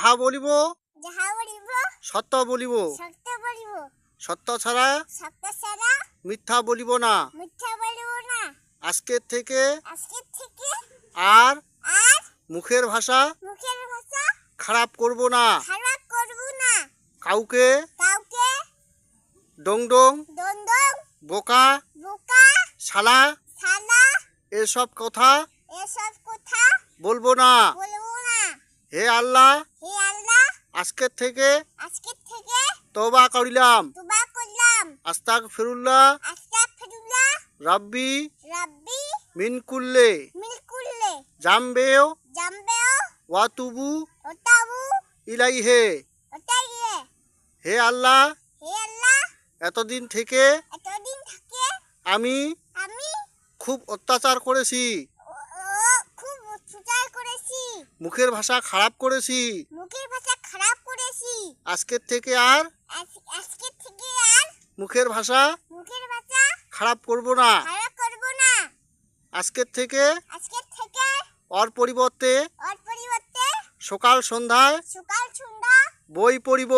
যাহা বলিব যাহা বলিব সত্য বলিব, সত্য বলিব, সত্য ছাড়া সত্য ছাড়া মিথ্যা বলিব না। মিথ্যা বলিব না। আজকের থেকে আজকের থেকে আর আর মুখের ভাষা মুখের ভাষা খারাপ করব না। খারাপ করব না। কাউকে কাউকে ডং ডং, দন্দং, বোকা, বোকা, শালা শালা এসব কথা এসব কথা বলবো না। বলবো না। হে আল্লাহ, হে আল্লাহ, আজকের থেকে আজকের থেকে তওবা করিলাম। তওবা করলাম। আস্তাগফিরুল্লাহ আস্তাগফিরুল্লাহ রাব্বি রাব্বি মিন কুল্লে মিন কুল্লি জামবেও জামবেও ওয়াতুবু ওতাবু ইলাইহে। ওতাইয়ে। হে আল্লাহ, হে আল্লাহ, এতদিন থেকে এতদিন থেকে আমি আমি খুব অত্যাচার করেছি, খুব অত্যাচার করেছি, মুখের ভাষা খারাপ করেছি। মুখের ভাষা খারাপ করেছি। আজকের থেকে আর আজকের থেকে আর মুখের ভাষা মুখের ভাষা খারাপ করব না। খারাপ করব না। আজকের থেকে আজকের থেকে ওর পরিবর্তে ওর পরিবর্তে সকাল সন্ধ্যায় সকাল সন্ধ্যা বই পড়িব।